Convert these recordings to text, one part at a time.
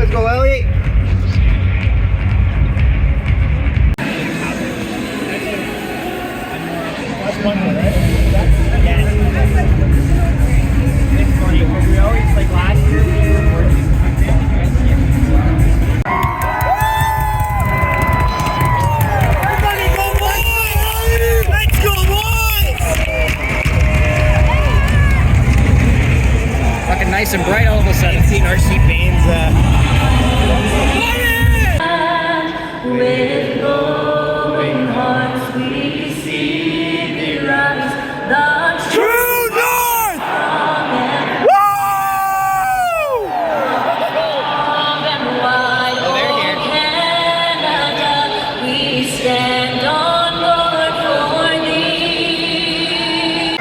Let's go, Ellie. That's one, right? It's funny because we always, like last year, we were working. Everybody go boys! Let's go boys! Looking nice and bright all of a sudden. Seeing RC Baines. With glowing hearts we see the rise, the True North! Woo! strong and wide open Canada, we stand on guard for thee.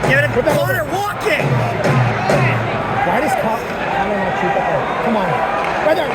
Give it a corner, walk it! Why does Connor not shoot that ball? Come on. Right there.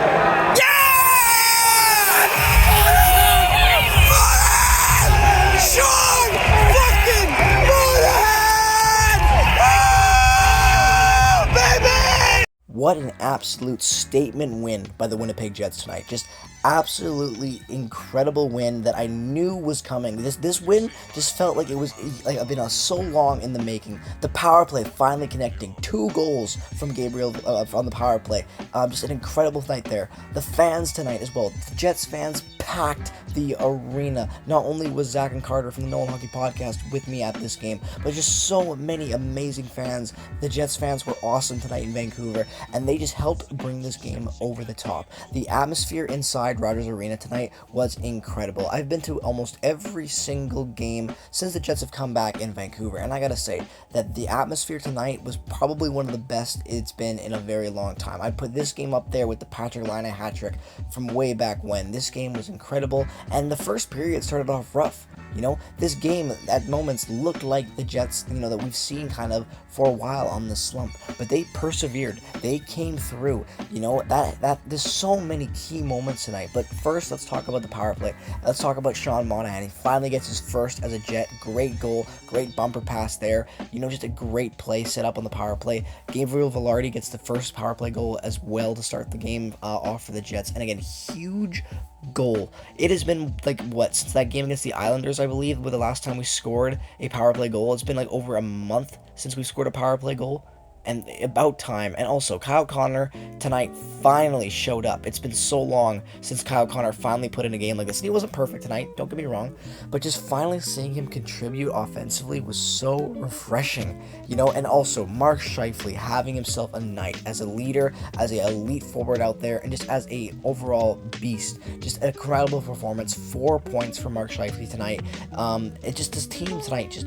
Sean fucking Monahan! Oh, baby! What an absolute statement win by the Winnipeg Jets tonight. Just absolutely incredible win that I knew was coming. This win just felt like it was like I've been so long in the making. The power play finally connecting. 2 goals from Gabriel on the power play. Just an incredible night there. The fans tonight as well. The Jets fans packed the arena. Not only was Zach and Carter from the Nolan Hockey Podcast with me at this game, but just so many amazing fans. The Jets fans were awesome tonight in Vancouver, and they just helped bring this game over the top. The atmosphere inside Rogers Arena tonight was incredible. I've been to almost every single game since the Jets have come back in Vancouver, and I gotta say that the atmosphere tonight was probably one of the best it's been in a very long time. I'd put this game up there with the Patrick Laine hat trick from way back when. This game was incredible, and the first period started off rough. You know, this game at moments looked like the Jets, that we've seen kind of for a while on this slump, but they persevered. They came through. There's so many key moments tonight. But first, let's talk about the power play. Let's talk about Sean Monahan. He finally gets his first as a Jet. Great goal, great bumper pass there. Just a great play set up on the power play. Gabriel Velarde gets the first power play goal as well to start the game off for the Jets. And again, huge goal. It has been since that game against the Islanders, I believe, where the last time we scored a power play goal. It's been over a month since we scored a power play goal. And about time. And also, Kyle Connor tonight finally showed up. It's been so long since Kyle Connor finally put in a game like this. And he wasn't perfect tonight, don't get me wrong. But just finally seeing him contribute offensively was so refreshing. And also, Mark Scheifele having himself a night as a leader, as an elite forward out there, and just as a overall beast. Just an incredible performance. 4 points for Mark Scheifele tonight. This team tonight,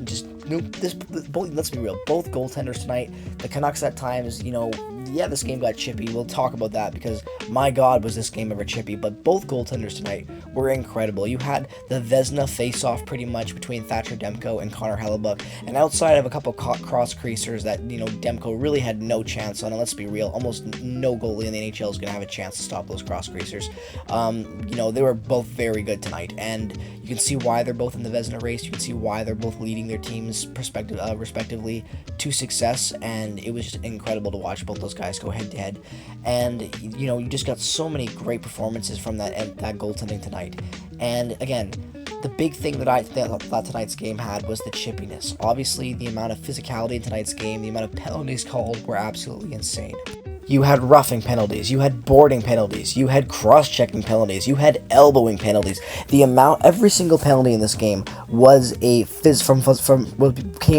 let's be real. Both goaltenders tonight, the Canucks at times, this game got chippy. We'll talk about that because, my God, was this game ever chippy. But both goaltenders tonight were incredible. You had the Vezina face-off pretty much between Thatcher Demko and Connor Hellebuck. And outside of a couple cross-creasers that, Demko really had no chance on. And let's be real, almost no goalie in the NHL is going to have a chance to stop those cross-creasers. They were both very good tonight. And you can see why they're both in the Vezina race. You can see why they're both leading their teams respectively to success. And it was just incredible to watch both those guys go head to head. And you just got so many great performances from that goaltending tonight. And again, the big thing that I thought tonight's game had was the chippiness. Obviously, the amount of physicality in tonight's game, the amount of penalties called were absolutely insane. You had roughing penalties, you had boarding penalties, you had cross-checking penalties, you had elbowing penalties. Every single penalty in this game was came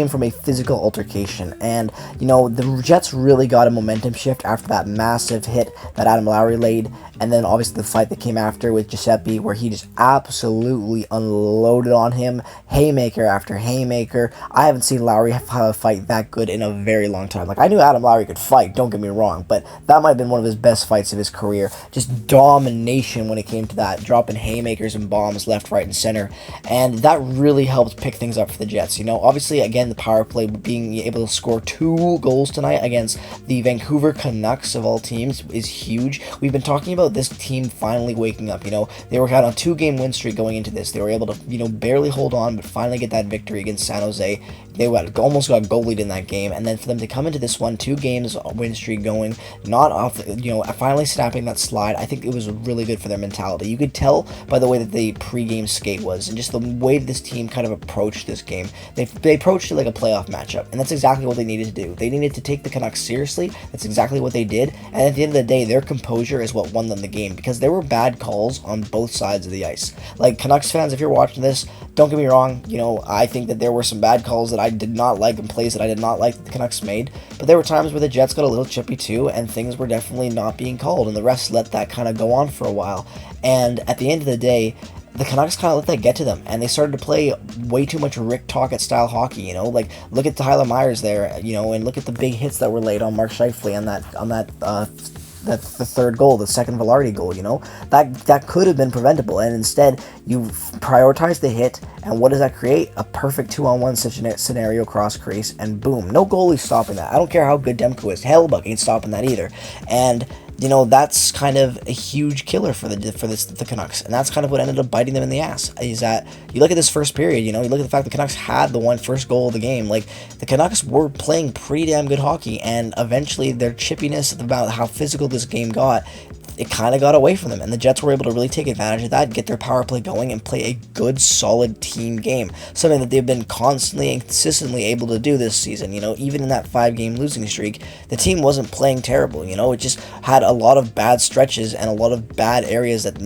from a physical altercation. And the Jets really got a momentum shift after that massive hit that Adam Lowry laid, and then obviously the fight that came after with Giuseppe, where he just absolutely unloaded on him, haymaker after haymaker. I haven't seen Lowry have a fight that good in a very long time. I knew Adam Lowry could fight, don't get me wrong, but that might have been one of his best fights of his career. Just domination when it came to that, dropping haymakers and bombs left, right, and center. And that really helped pick things up for the Jets. Obviously, again, the power play, being able to score 2 goals tonight against the Vancouver Canucks of all teams is huge. We've been talking about this team finally waking up. They were on a 2-game win streak going into this. They were able to, barely hold on, but finally get that victory against San Jose. They almost got goalied in that game, and then for them to come into this one, 2 games win streak going, not off, finally snapping that slide. I think it was really good for their mentality. You could tell by the way that the pregame skate was, and just the way this team kind of approached this game. They approached it like a playoff matchup, and that's exactly what they needed to do. They needed to take the Canucks seriously. That's exactly what they did, and at the end of the day, their composure is what won them the game, because there were bad calls on both sides of the ice. Like, Canucks fans, if you're watching this, don't get me wrong, I think that there were some bad calls that I did not like and plays that I did not like that the Canucks made, but there were times where the Jets got a little chippy too, and things were definitely not being called, and the refs let that kind of go on for a while. And at the end of the day, the Canucks kind of let that get to them, and they started to play way too much Rick Tocchet style hockey. Like, look at Tyler Myers there, and look at the big hits that were laid on Mark Scheifele on that's the third goal, the second Velarde goal. That could have been preventable, and instead you prioritize the hit, and what does that create? A perfect 2-on-1 scenario cross crease, and boom, no goalie stopping that. I don't care how good Demko is, Hellbuck ain't stopping that either. And that's kind of a huge killer for the Canucks, and that's kind of what ended up biting them in the ass. Is that you look at this first period, you look at the fact the Canucks had the first goal of the game. Like, the Canucks were playing pretty damn good hockey, and eventually their chippiness about how physical this game got, it kind of got away from them, and the Jets were able to really take advantage of that, get their power play going, and play a good, solid team game. Something that they've been constantly and consistently able to do this season. Even in that 5-game losing streak, the team wasn't playing terrible. It just had a lot of bad stretches and a lot of bad areas that,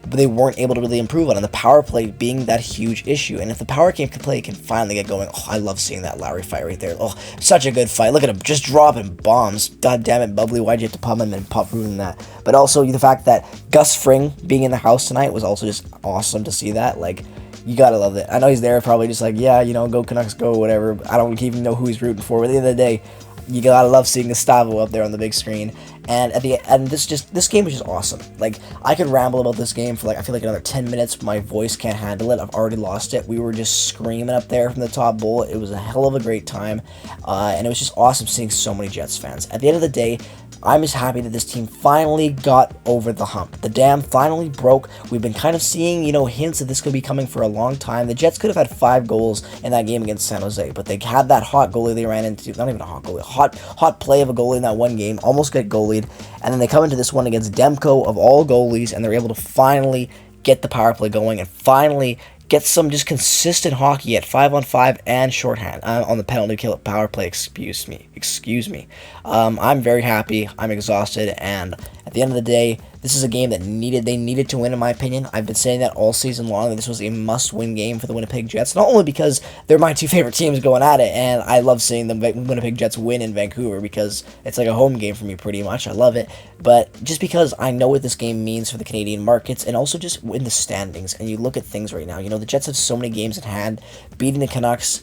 they weren't able to really improve on, and the power play being that huge issue. And if the power play can finally get going, I love seeing that Lowry fight right there. Such a good fight. Look at him just dropping bombs. God damn it, Bubbly, why'd you have to pump him and pop ruin that? But also the fact that Gus Fring being in the house tonight was also just awesome to see that. Like, you gotta love it. I know he's there probably just like, yeah, go Canucks, go, whatever. I don't even know who he's rooting for, but at the end of the day, you gotta love seeing Gustavo up there on the big screen. And this game was just awesome. Like, I could ramble about this game for I feel like another 10 minutes. My voice can't handle it. I've already lost it. We were just screaming up there from the top bowl. It was a hell of a great time, and it was just awesome seeing so many Jets fans. At the end of the day, I'm just happy that this team finally got over the hump. The dam finally broke. We've been kind of seeing, hints that this could be coming for a long time. The Jets could have had 5 goals in that game against San Jose, but they had that hot goalie they ran into. Not even a hot goalie. Hot play of a goalie in that one game. Almost get goalied. And then they come into this one against Demko of all goalies, and they're able to finally get the power play going and finally get some just consistent hockey at 5-on-5 and shorthand on the penalty kill power play. Excuse me. I'm very happy. I'm exhausted, and at the end of the day, this is a game that they needed to win, in my opinion. I've been saying that all season long, that this was a must-win game for the Winnipeg Jets, not only because they're my 2 favorite teams going at it, and I love seeing the Winnipeg Jets win in Vancouver because it's like a home game for me pretty much. I love it, but just because I know what this game means for the Canadian markets, and also just in the standings, and you look at things right now, the Jets have so many games in hand, beating the Canucks,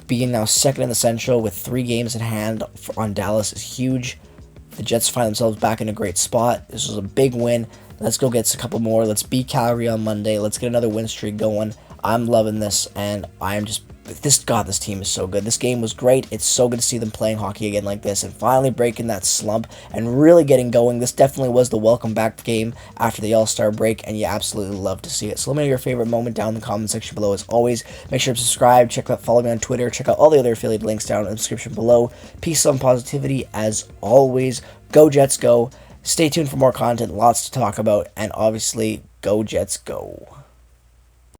being now second in the Central with 3 games in hand on Dallas is huge. The Jets find themselves back in a great spot. This was a big win. Let's go get a couple more. Let's beat Calgary on Monday. Let's get another win streak going. I'm loving this, and I am just... this team is so good. This game was great. It's so good to see them playing hockey again like this and finally breaking that slump and really getting going. This definitely was the welcome back game after the All-Star break, and you absolutely love to see it. So let me know your favorite moment down in the comment section below. As always, make sure to subscribe, follow me on Twitter, check out all the other affiliate links down in the description below. Peace and positivity as always. Go Jets, go. Stay tuned for more content, lots to talk about, and obviously, go Jets, go.